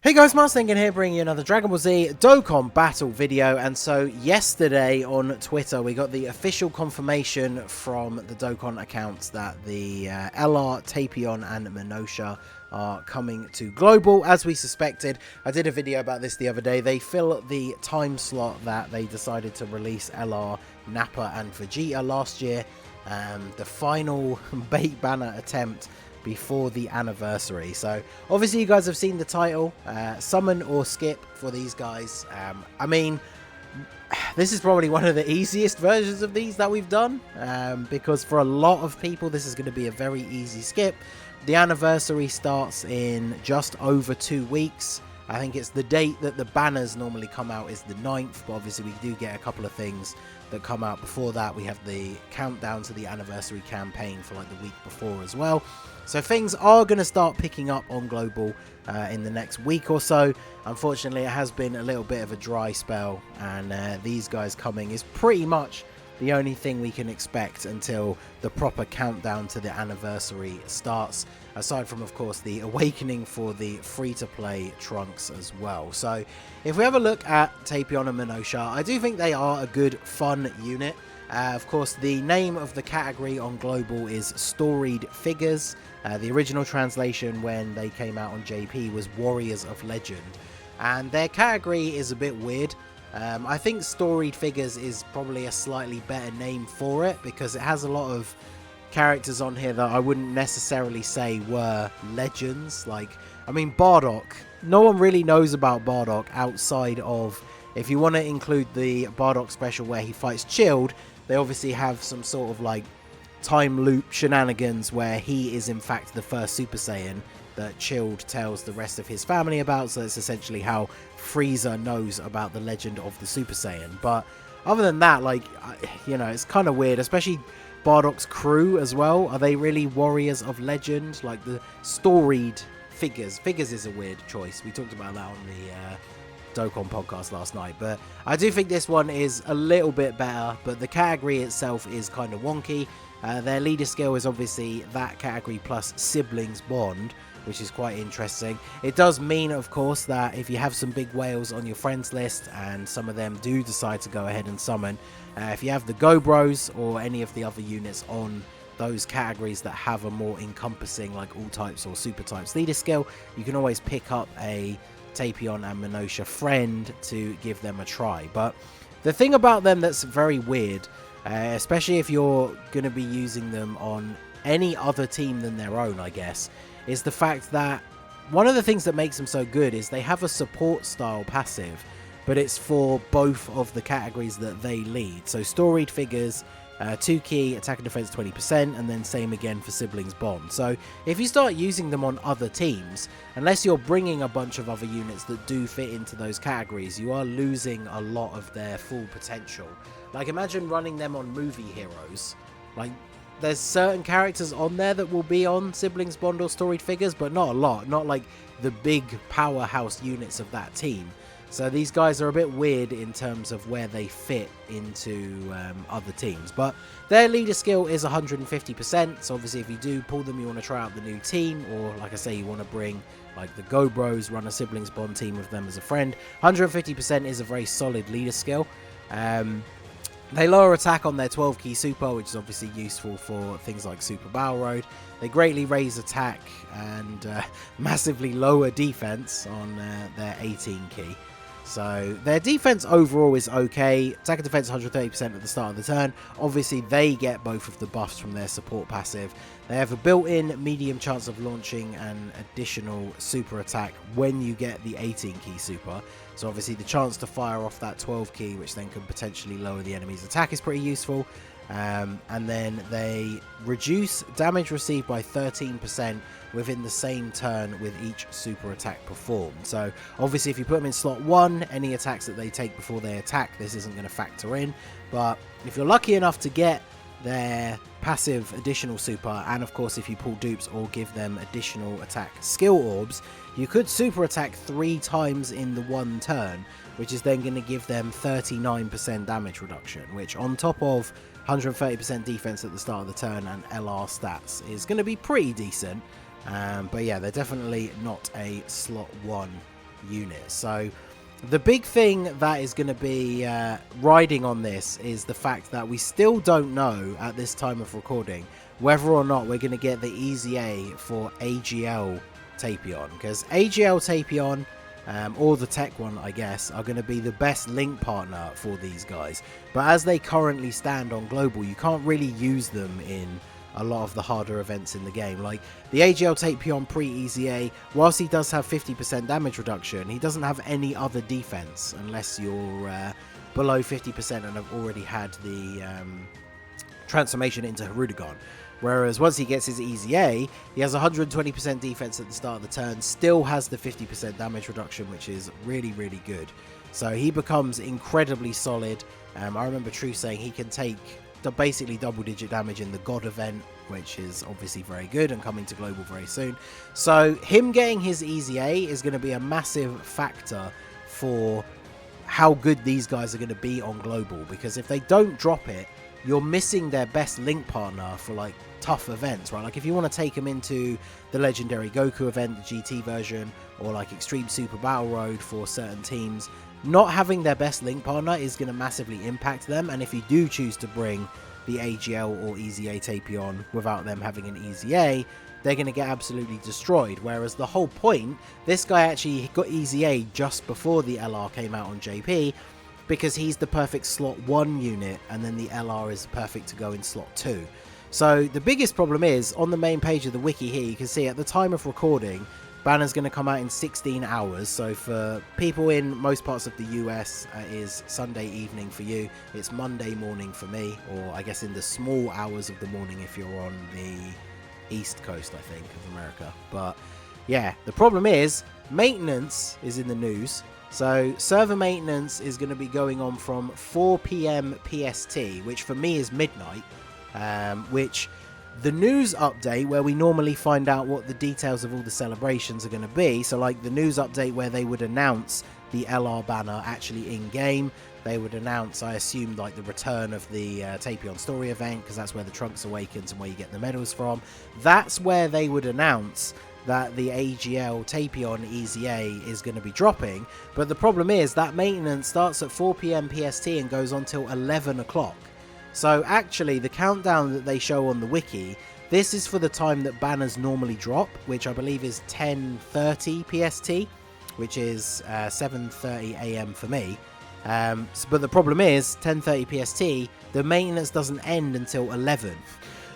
Hey guys, Marstingen here, bringing you another Dragon Ball Z Dokkan battle video. And so yesterday on Twitter we got the official confirmation from the Dokkan accounts that the LR, Tapion and Minotia are coming to global as we suspected. I did a video about this the other day. They fill the time slot that they decided to release LR, Nappa and Vegeta last year. The final bait banner attempt before the anniversary. So obviously you guys have seen the title, summon or skip for these guys. I mean, this is probably one of the easiest versions of these that we've done, because for a lot of people this is going to be a very easy skip. The anniversary starts in just over 2 weeks. I think it's the date that the banners normally come out is the 9th, but obviously we do get a couple of things that come out before that. We have the countdown to the anniversary campaign for like the week before as well. So things are going to start picking up on global in the next week or so. Unfortunately, it has been a little bit of a dry spell, and these guys coming is pretty much the only thing we can expect until the proper countdown to the anniversary starts, aside from, of course, the awakening for the free-to-play trunks as well. So if we have a look at Tapion and Minotia, I do think they are a good, fun unit. Of course, the name of the category on global is Storied Figures. The original translation when they came out on JP was Warriors of Legend, and their category is a bit weird. I think Storied Figures is probably a slightly better name for it, because it has a lot of characters on here that I wouldn't necessarily say were legends. Like, I mean, Bardock. No one really knows about Bardock outside of, if you want to include the Bardock special where he fights Chilled, they obviously have some sort of like time loop shenanigans where he is in fact the first Super Saiyan that Chilled tells the rest of his family about. So it's essentially how Frieza knows about the legend of the Super Saiyan. But other than that, like, you know, it's kind of weird, especially Bardock's crew as well. Are they really Warriors of Legend? Like the Storied Figures. Figures is a weird choice. We talked about that on the Dokkan podcast last night, but I do think this one is a little bit better, but the category itself is kind of wonky. Their leader skill is obviously that category plus siblings bond, which is quite interesting. It does mean, of course, that if you have some big whales on your friends list and some of them do decide to go ahead and summon, if you have the Go Bros or any of the other units on those categories that have a more encompassing, like all types or super types leader skill, you can always pick up a Tapion and Minotia friend to give them a try. But the thing about them that's very weird, especially if you're going to be using them on any other team than their own, I guess, is the fact that one of the things that makes them so good is they have a support style passive, but it's for both of the categories that they lead. So Storied Figures, 2 key, attack and defense 20%, and then same again for Siblings Bond. So if you start using them on other teams, unless you're bringing a bunch of other units that do fit into those categories, you are losing a lot of their full potential. Like, imagine running them on movie heroes. Like, there's certain characters on there that will be on Siblings Bond or Storied Figures, but not a lot. Not like the big powerhouse units of that team. So these guys are a bit weird in terms of where they fit into other teams. But their leader skill is 150%. So obviously if you do pull them, you want to try out the new team. Or like I say, you want to bring like the Go Bros, run a Siblings Bond team with them as a friend. 150% is a very solid leader skill. They lower attack on their 12 key super, which is obviously useful for things like Super Battle Road. They greatly raise attack and massively lower defense on their 18 key. So their defense overall is okay. Attack and defense 130% at the start of the turn. Obviously they get both of the buffs from their support passive. They have a built-in medium chance of launching an additional super attack when you get the 18 key super. So obviously the chance to fire off that 12 key, which then can potentially lower the enemy's attack, is pretty useful. And then they reduce damage received by 13% within the same turn with each super attack performed. So obviously if you put them in slot 1, any attacks that they take before they attack, this isn't going to factor in. But if you're lucky enough to get their passive additional super, and of course if you pull dupes or give them additional attack skill orbs, you could super attack 3 times in the one turn, which is then going to give them 39% damage reduction, which on top of 130% defense at the start of the turn and LR stats is going to be pretty decent. But yeah, they're definitely not a slot 1 unit. So the big thing that is going to be riding on this is the fact that we still don't know at this time of recording whether or not we're going to get the EZA for AGL Tapion, because AGL Tapion, or the tech one I guess, are going to be the best link partner for these guys. But as they currently stand on global, you can't really use them in a lot of the harder events in the game. Like the AGL Tapion pre-EZA, whilst he does have 50% damage reduction, he doesn't have any other defense unless you're below 50% and have already had the transformation into Hirudegarn. Whereas once he gets his EZA, he has 120% defense at the start of the turn, still has the 50% damage reduction, which is really, really good. So he becomes incredibly solid. I remember True saying he can take basically double-digit damage in the God event, which is obviously very good and coming to global very soon. So him getting his EZA is going to be a massive factor for how good these guys are going to be on global, because if they don't drop it, you're missing their best link partner for like tough events, right? Like if you want to take them into the legendary Goku event, the GT version, or like Extreme Super Battle Road for certain teams, not having their best link partner is going to massively impact them. And if you do choose to bring the AGL or EZA Tapion without them having an EZA, they're going to get absolutely destroyed. Whereas the whole point, this guy actually got EZA just before the LR came out on JP, because he's the perfect slot 1 unit, and then the LR is perfect to go in slot 2. So the biggest problem is, on the main page of the wiki here, you can see at the time of recording, Banner's going to come out in 16 hours. So for people in most parts of the US, it is Sunday evening for you. It's Monday morning for me, or I guess in the small hours of the morning if you're on the East Coast, I think, of America. But yeah, the problem is maintenance is in the news. So server maintenance is going to be going on from 4 PM PST, which for me is midnight, which the news update where we normally find out what the details of all the celebrations are going to be. So like the news update where they would announce the LR banner actually in game, they would announce, I assume, like the return of the Tapion story event, because that's where the Trunks Awakens and where you get the medals from. That's where they would announce that the AGL Tapion EZA is going to be dropping. But the problem is that maintenance starts at 4 PM PST and goes on till 11 o'clock. So actually the countdown that they show on the wiki, this is for the time that banners normally drop, which I believe is 10:30 PST, which is 7:30 AM for me. But the problem is 10:30 PST, the maintenance doesn't end until 11.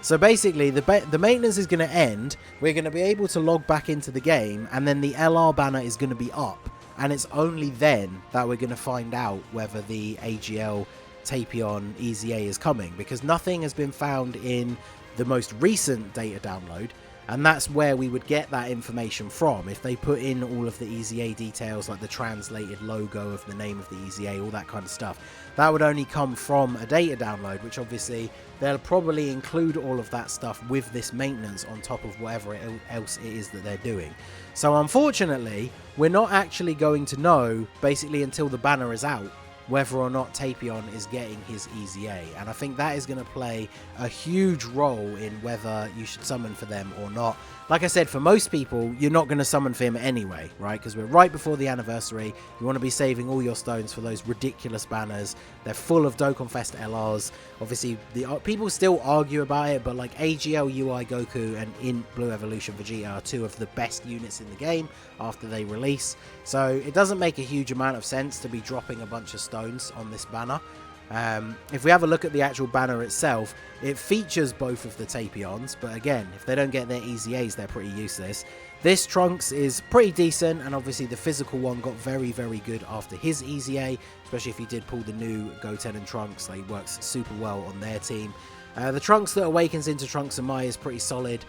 So basically, the maintenance is going to end, we're going to be able to log back into the game, and then the LR banner is going to be up. And it's only then that we're going to find out whether the AGL Tapion EZA is coming, because nothing has been found in the most recent data download, and that's where we would get that information from. If they put in all of the EZA details, like the translated logo of the name of the EZA, all that kind of stuff, that would only come from a data download, which obviously they'll probably include all of that stuff with this maintenance on top of whatever else it is that they're doing. So unfortunately, we're not actually going to know basically until the banner is out whether or not Tapion is getting his EZA, and I think that is going to play a huge role in whether you should summon for them or not. Like I said, for most people, you're not going to summon for him anyway, right? Because we're right before the anniversary. You want to be saving all your stones for those ridiculous banners. They're full of Dokkan Fest LRs. Obviously, people still argue about it, but like AGL UI Goku and Int Blue Evolution Vegeta are two of the best units in the game after they release. So it doesn't make a huge amount of sense to be dropping a bunch of stones on this banner. If we have a look at the actual banner itself, it features both of the Tapions, but again, if they don't get their EZAs, they're pretty useless. This Trunks is pretty decent, and obviously the physical one got very, very good after his EZA, especially if he did pull the new Goten and Trunks. He works super well on their team. The Trunks that awakens into Trunks and Mai is pretty solid.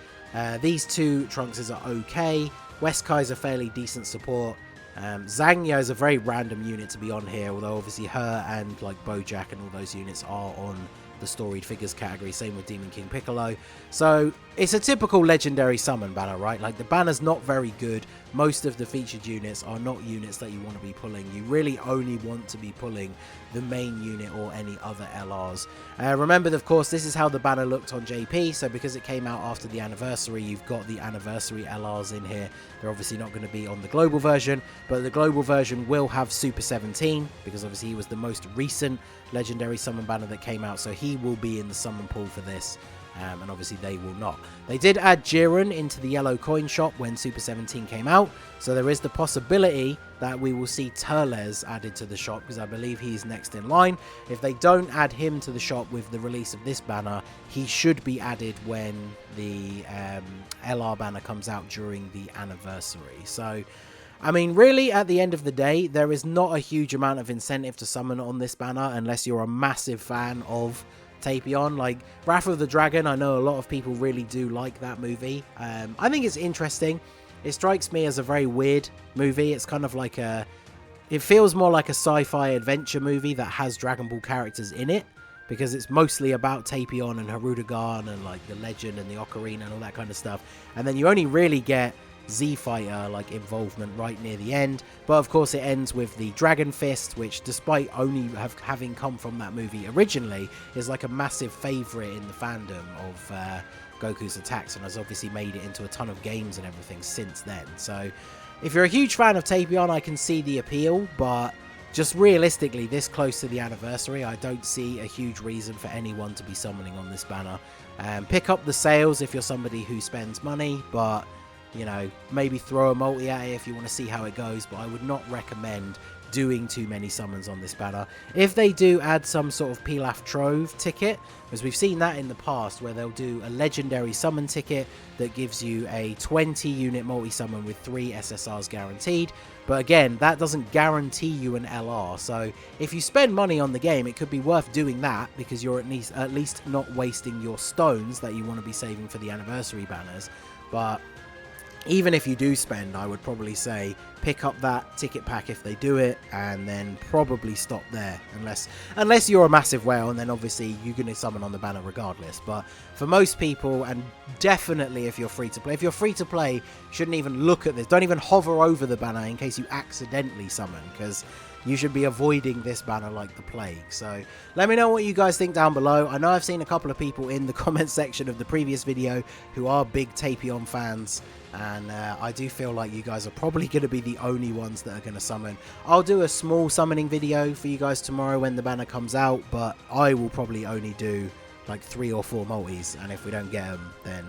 These two Trunkses are okay. Weskai is a fairly decent support. Zangya is a very random unit to be on here, although obviously her and like Bojack and all those units are on the storied figures category. Same with Demon King Piccolo. So it's a typical legendary summon banner, right? Like, the banner's not very good. Most of the featured units are not units that you want to be pulling. You really only want to be pulling the main unit or any other LRs. Remember, of course, this is how the banner looked on JP. So because it came out after the anniversary, you've got the anniversary LRs in here. They're obviously not going to be on the global version, but the global version will have Super 17 because obviously he was the most recent legendary summon banner that came out. So he will be in the summon pool for this. And obviously they will not. They did add Jiren into the yellow coin shop when Super 17 came out, so there is the possibility that we will see Turles added to the shop, because I believe he's next in line. If they don't add him to the shop with the release of this banner, he should be added when the LR banner comes out during the anniversary. So I mean, really, at the end of the day, there is not a huge amount of incentive to summon on this banner unless you're a massive fan of Tapion. Like, Wrath of the Dragon, I know a lot of people really do like that movie. I think it's interesting. It strikes me as a very weird movie. It's kind of like it feels more like a sci-fi adventure movie that has Dragon Ball characters in it, because it's mostly about Tapion and Hirudegarn and like the legend and the Ocarina and all that kind of stuff. And then you only really get Z Fighter like involvement right near the end, but of course it ends with the Dragon Fist, which despite only having come from that movie originally, is like a massive favorite in the fandom of Goku's attacks, and has obviously made it into a ton of games and everything since then. So if you're a huge fan of Tapion, I can see the appeal, but just realistically, this close to the anniversary, I don't see a huge reason for anyone to be summoning on this banner. Pick up the sales if you're somebody who spends money, but you know, maybe throw a multi at it if you want to see how it goes, but I would not recommend doing too many summons on this banner. If they do add some sort of Pilaf Trove ticket, because we've seen that in the past, where they'll do a legendary summon ticket that gives you a 20 unit multi-summon with 3 SSRs guaranteed, but again, that doesn't guarantee you an LR, so if you spend money on the game, it could be worth doing that, because you're at least not wasting your stones that you want to be saving for the anniversary banners. But even if you do spend, I would probably say pick up that ticket pack if they do it, and then probably stop there, unless you're a massive whale, and then obviously you're going to summon on the banner regardless. But for most people, and definitely if you're free to play, you shouldn't even look at this. Don't even hover over the banner in case you accidentally summon, because you should be avoiding this banner like the plague. So let me know what you guys think down below. I know I've seen a couple of people in the comment section of the previous video who are big Tapion fans, and I do feel like you guys are probably going to be the only ones that are going to summon. I'll do a small summoning video for you guys tomorrow when the banner comes out, but I will probably only do like 3 or 4 multis, and if we don't get them, then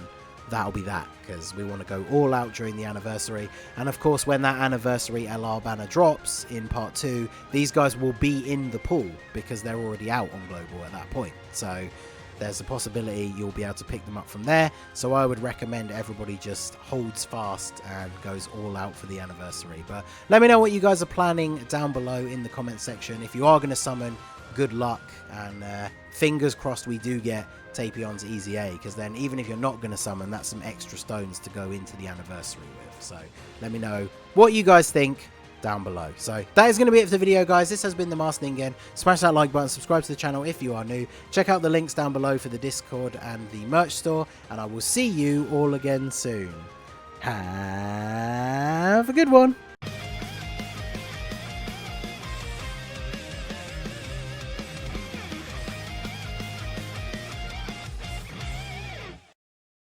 that'll be that, because we want to go all out during the anniversary. And of course, when that anniversary LR banner drops in part 2, these guys will be in the pool because they're already out on global at that point. So there's a possibility you'll be able to pick them up from there. So I would recommend everybody just holds fast and goes all out for the anniversary. But let me know what you guys are planning down below in the comment section. If you are going to summon, good luck, and fingers crossed we do get Tapion's Easy A, because then even if you're not going to summon, that's some extra stones to go into the anniversary with. So let me know what you guys think down below. So that is going to be it for the video, guys. This has been the Master Ningen. Smash that like button, subscribe to the channel if you are new, check out the links down below for the Discord and the merch store, and I will see you all again soon. Have a good one.